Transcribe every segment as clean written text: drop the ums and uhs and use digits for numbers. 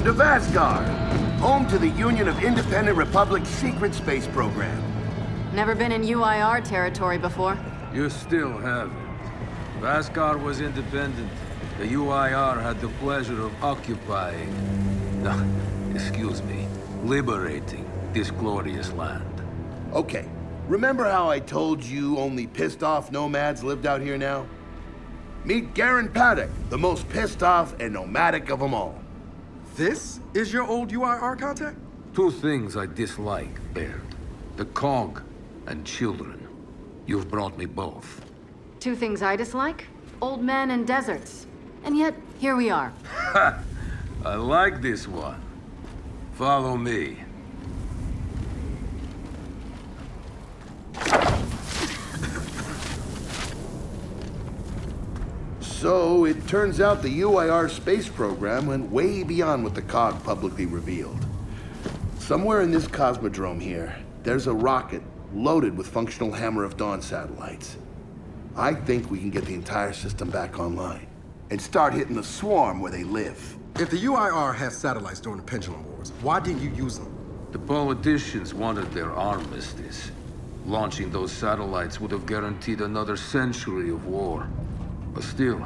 Welcome to Vasgar, home to the Union of Independent Republic's secret space program. Never been in UIR territory before. You still haven't. Vasgar was independent. The UIR had the pleasure of occupying... No, excuse me. Liberating this glorious land. Okay, remember how I told you only pissed-off nomads lived out here now? Meet Garen Paddock, the most pissed-off and nomadic of them all. This is your old UIR contact? Two things I dislike, Baird. The cog and children. You've brought me both. Two things I dislike? Old men and deserts. And yet, here we are. Ha! I like this one. Follow me. So, it turns out the UIR space program went way beyond what the COG publicly revealed. Somewhere in this cosmodrome here, there's a rocket loaded with functional Hammer of Dawn satellites. I think we can get the entire system back online and start hitting the swarm where they live. If the UIR has satellites during the Pendulum Wars, why didn't you use them? The politicians wanted their armistice. Launching those satellites would have guaranteed another century of war. But still,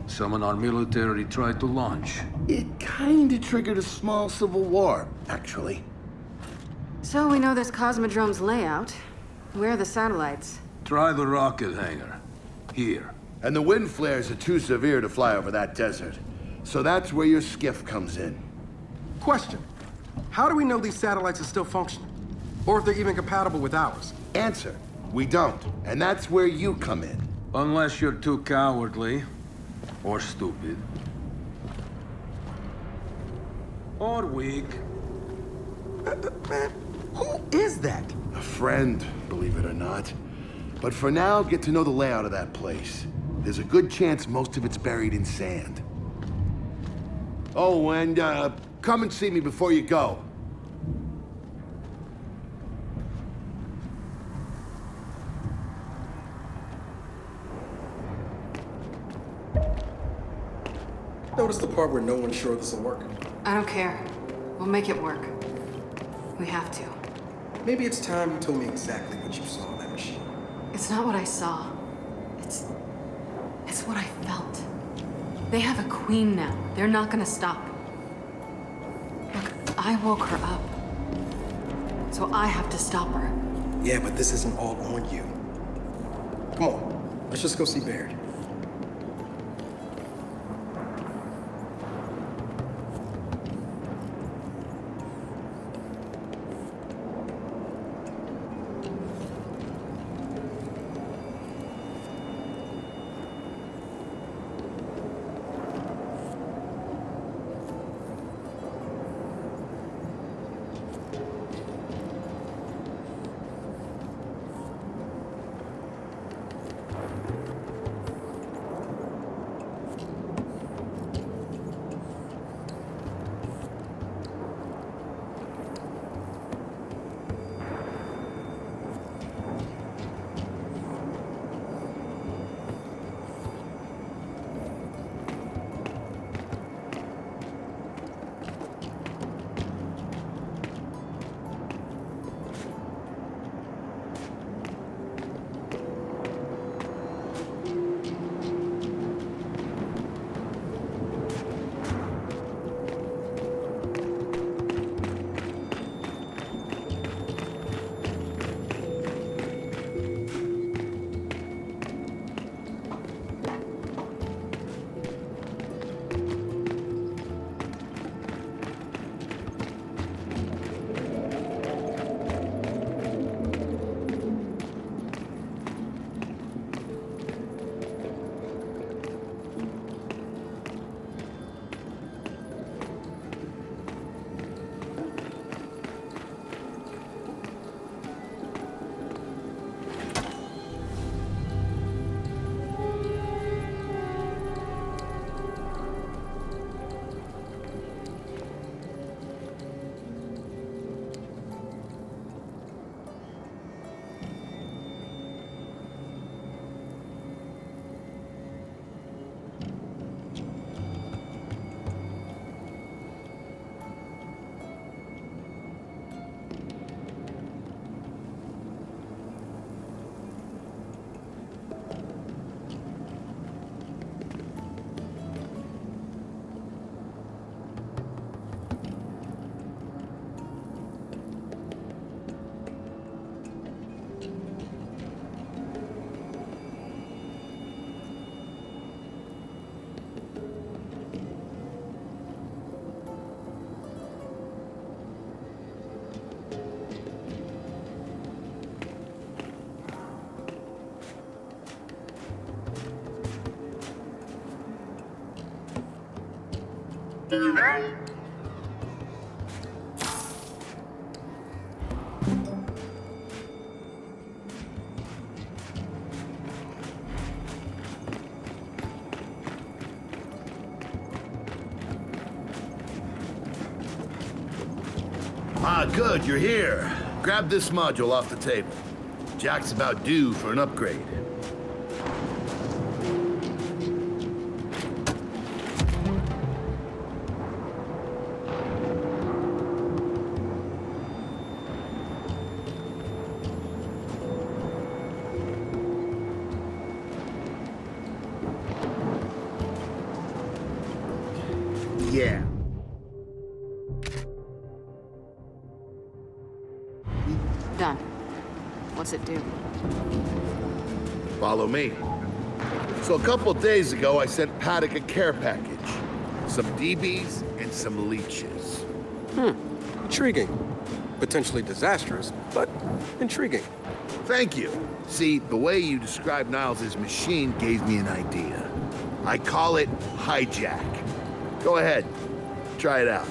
some in our military tried to launch. It kinda triggered a small civil war, actually. So we know this Cosmodrome's layout. Where are the satellites? Try the rocket hangar. Here. And the wind flares are too severe to fly over that desert. So that's where your skiff comes in. Question. How do we know these satellites are still functioning? Or if they're even compatible with ours? Answer. We don't. And that's where you come in. Unless you're too cowardly. Or stupid. Or weak. Man, who is that? A friend, believe it or not. But for now, get to know the layout of that place. There's a good chance most of it's buried in sand. Oh, and come and see me before you go. Notice the part where no one's sure this will work. I don't care. We'll make it work. We have to. Maybe it's time you told me exactly what you saw in that machine. It's not what I saw. It's what I felt. They have a queen now. They're not gonna stop. Look, I woke her up. So I have to stop her. Yeah, but this isn't all on you. Come on, let's just go see Baird. Ah, good, you're here. Grab this module off the table. Jack's about due for an upgrade. Yeah. Done. What's it do? Follow me. So a couple days ago, I sent Paddock a care package. Some DBs and some leeches. Intriguing. Potentially disastrous, but intriguing. Thank you. See, the way you described Niles' machine gave me an idea. I call it hijack. Go ahead. Try it out.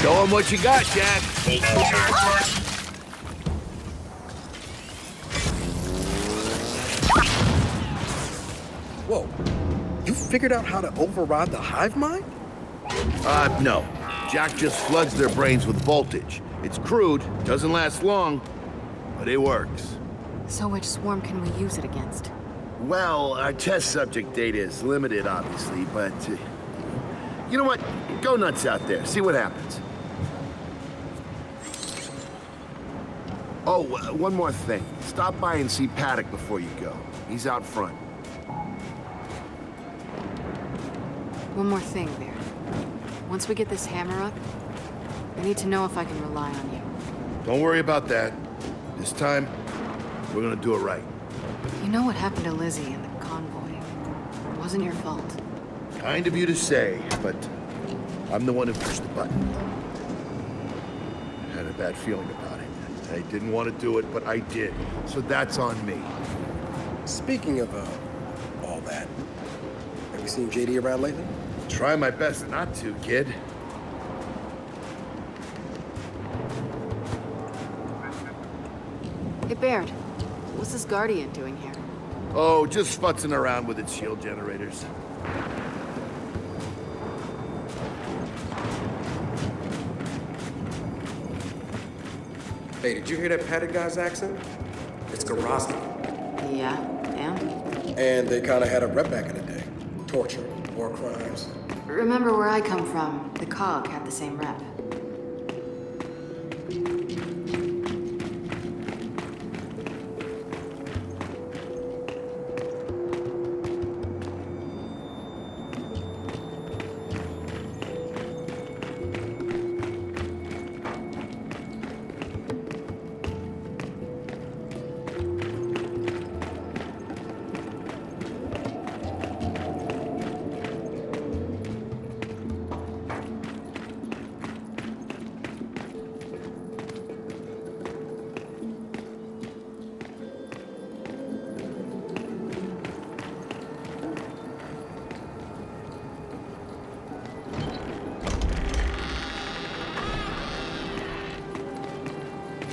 Show him what you got, Jack. Whoa. You figured out how to override the hive mind? No. Jack just floods their brains with voltage. It's crude, doesn't last long, but it works. So which swarm can we use it against? Well, our test subject data is limited, obviously, but... you know what? Go nuts out there. See what happens. Oh, one more thing. Stop by and see Paddock before you go. He's out front. One more thing, Baird. Once we get this hammer up, I need to know if I can rely on you. Don't worry about that. This time, we're gonna do it right. You know what happened to Lizzie and the convoy. It wasn't your fault. Kind of you to say, but I'm the one who pushed the button. Had a bad feeling about it. I didn't want to do it, but I did. So that's on me. Speaking of, all that, have you seen JD around lately? Try my best not to, kid. Hey, Baird. What's this Guardian doing here? Oh, just futzing around with its shield generators. Hey, did you hear that Paddock guy's accent? It's Garaski. Yeah, and? And they kind of had a rep back in the day. Torture, war crimes. Remember where I come from, the COG had the same rep.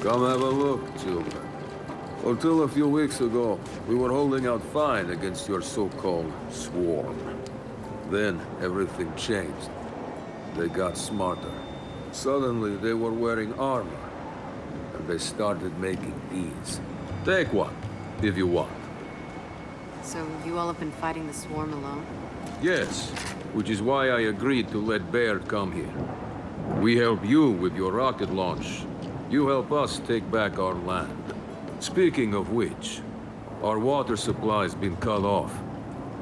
Come have a look, children. Until a few weeks ago, we were holding out fine against your so-called swarm. Then everything changed. They got smarter. Suddenly they were wearing armor. And they started making these. Take one, if you want. So you all have been fighting the swarm alone? Yes, which is why I agreed to let Baird come here. We help you with your rocket launch. You help us take back our land. Speaking of which, our water supply's been cut off.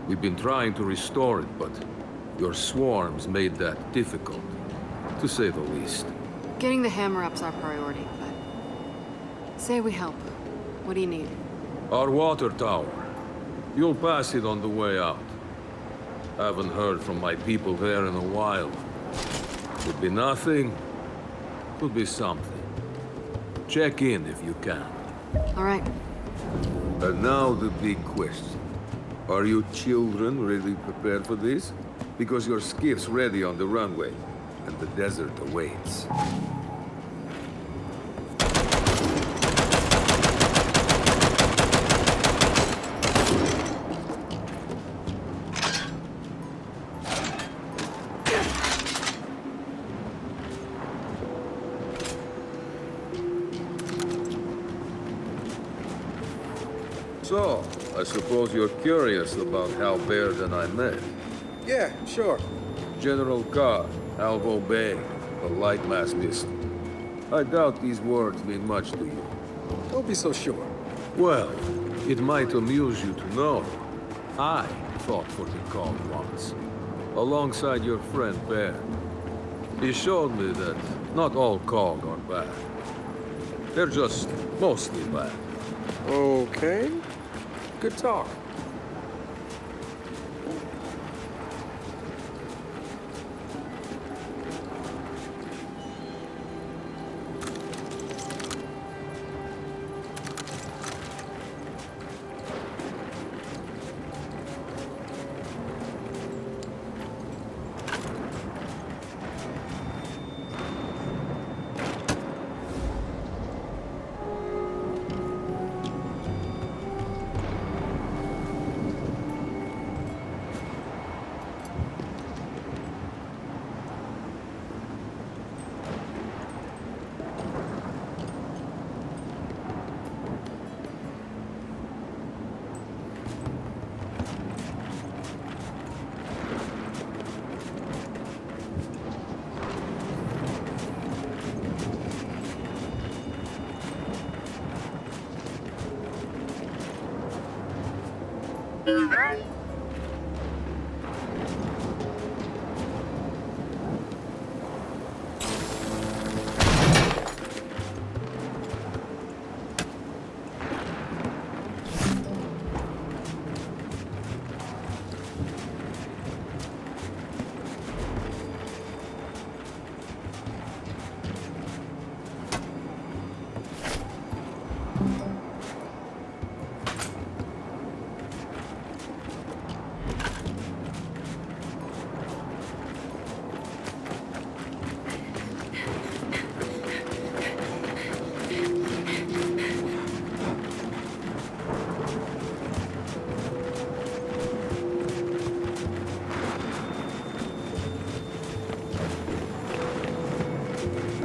We've been trying to restore it, but your swarms made that difficult, to say the least. Getting the hammer up's our priority, but... Say we help. What do you need? Our water tower. You'll pass it on the way out. Haven't heard from my people there in a while. Would be nothing Could be something. Check in if you can. All right. And now the big question. Are you children really prepared for this? Because your skiff's ready on the runway, and the desert awaits. So, I suppose you're curious about how Baird and I met. Yeah, sure. General Carr, Alvo Bay, a lightmass missile. I doubt these words mean much to you. Don't be so sure. Well, it might amuse you to know. I fought for the Cog once, alongside your friend Baird. He showed me that not all Cog are bad. They're just mostly bad. Okay. Good talk.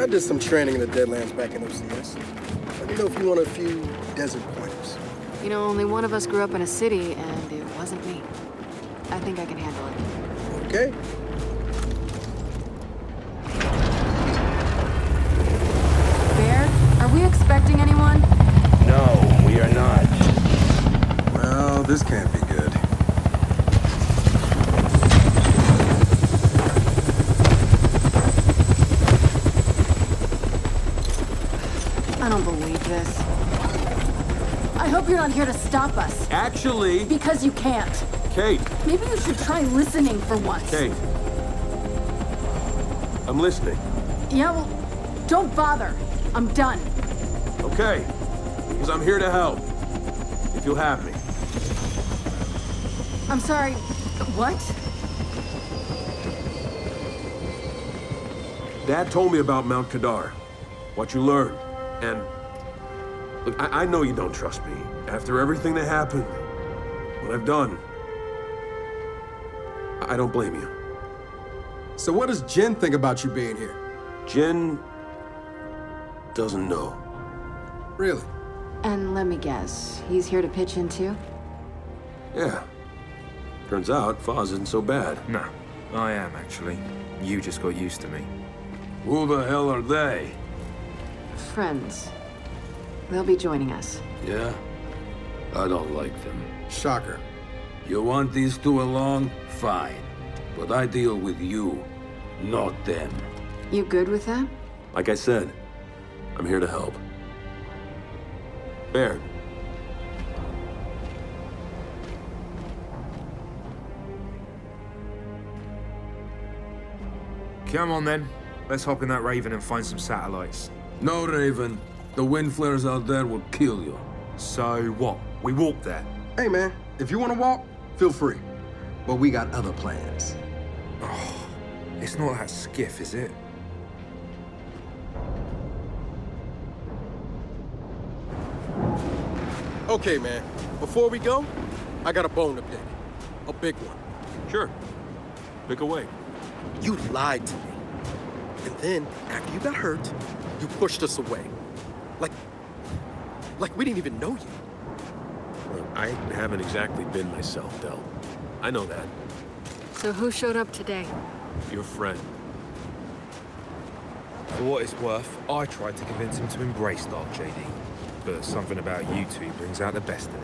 I did some training in the Deadlands back in OCS. Let me know if you want a few desert pointers. You know, only one of us grew up in a city, and it wasn't me. I think I can handle it. Okay. Baird, are we expecting anyone? No, we are not. Well, this can't be good. I don't believe this. I hope you're not here to stop us. Actually, Because you can't. Kate, Maybe you should try listening for once. Kate. I'm listening. Yeah, well, don't bother. I'm done. Okay. Because I'm here to help. If you'll have me. I'm sorry. What? Dad told me about Mount Kadar. What you learned. And look, I know you don't trust me. After everything that happened, what I've done, I don't blame you. So what does Jen think about you being here? Jen doesn't know. Really? And let me guess, he's here to pitch in too? Yeah. Turns out Foz isn't so bad. No, I am actually. You just got used to me. Who the hell are they? Friends. They'll be joining us. Yeah? I don't like them. Shocker. You want these two along? Fine. But I deal with you, not them. You good with that? Like I said, I'm here to help. Baird. Come on then. Let's hop in that Raven and find some satellites. No, Raven. The wind flares out there will kill you. So what? We walk there. Hey, man, if you want to walk, feel free. But we got other plans. It's not that skiff, is it? Okay, man, before we go, I got a bone to pick. A big one. Sure. Pick away. You lied to me. And then, after you got hurt, you pushed us away. Like we didn't even know you. Look, I haven't exactly been myself, Del. I know that. So who showed up today? Your friend. For what it's worth, I tried to convince him to embrace Dark JD. But something about you two brings out the best in him.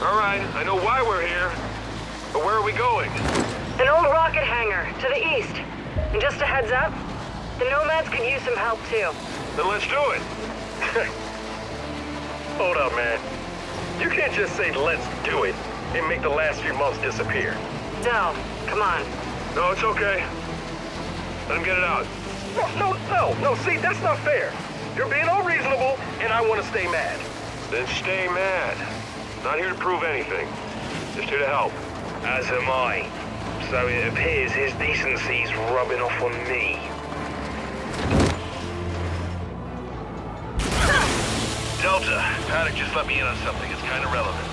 All right, I know why we're here, but where are we going? An old rocket hangar, to the east. And just a heads up, the Nomads could use some help too. Then let's do it. Hold up, man. You can't just say, let's do it, and make the last few months disappear. Del, come on. No, it's okay. Let him get it out. No, see, that's not fair. You're being unreasonable, and I want to stay mad. Then stay mad. Not here to prove anything. Just here to help. As am I. So it appears his decency's rubbing off on me. Delta, Paddock just let me in on something that's kind of relevant.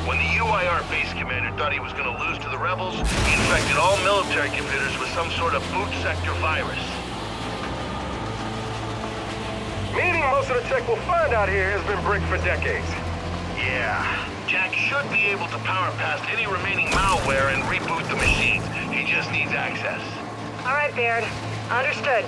When the UIR base commander thought he was going to lose to the rebels, he infected all military computers with some sort of boot sector virus. Meaning most of the tech we'll find out here has been bricked for decades. Yeah. Jack should be able to power past any remaining malware and reboot the machine. He just needs access. All right, Baird. Understood.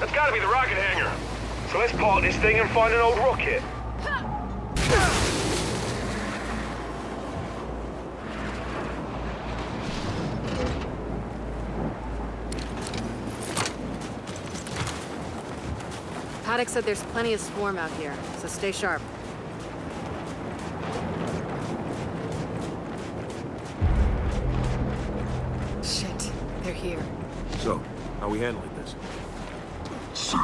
That's gotta be the rocket hangar. So let's park this thing and find an old rocket. Paddock said there's plenty of swarm out here, so stay sharp. Shit, they're here. So, how are we handling this? They're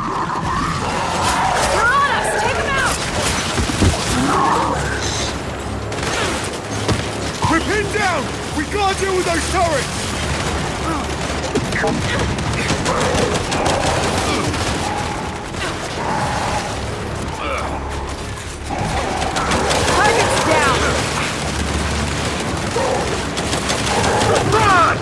on us! Take them out! We're pinned down! We can't deal with those turrets! Target's down! Run!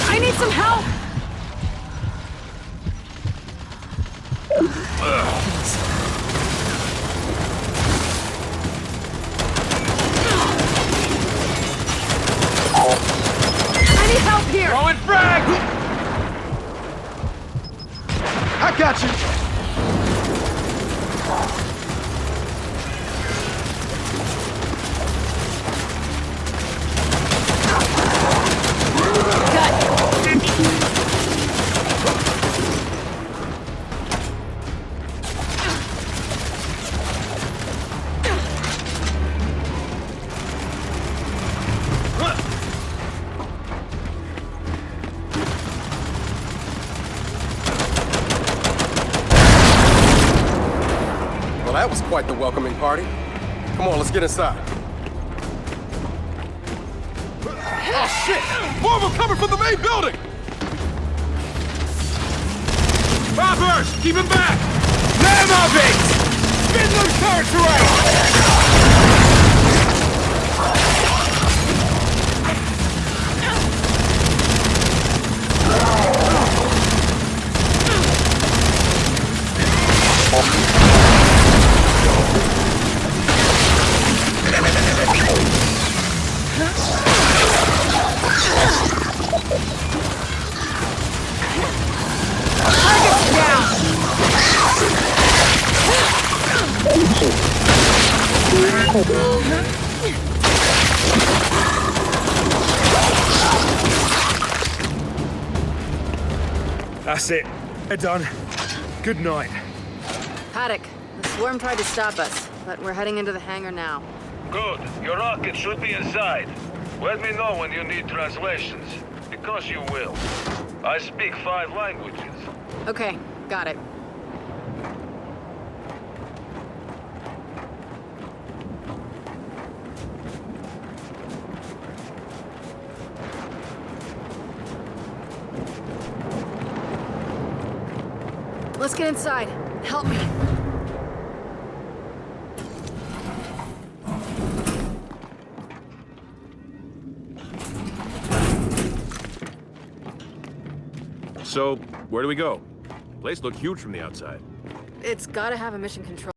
I need some help! got you! Well, that was quite the welcoming party. Come on, let's get inside. Oh, shit! More of them coming from the main building! Robbers! Keep him back! Name of it! Midland territory! That's it. They're done. Good night. Paddock, the swarm tried to stop us, but we're heading into the hangar now. Good. Your rocket should be inside. Let me know when you need translations, because you will. I speak 5 languages. Okay, got it. Let's get inside. Help me. So, where do we go? Place looked huge from the outside. It's gotta have a mission control.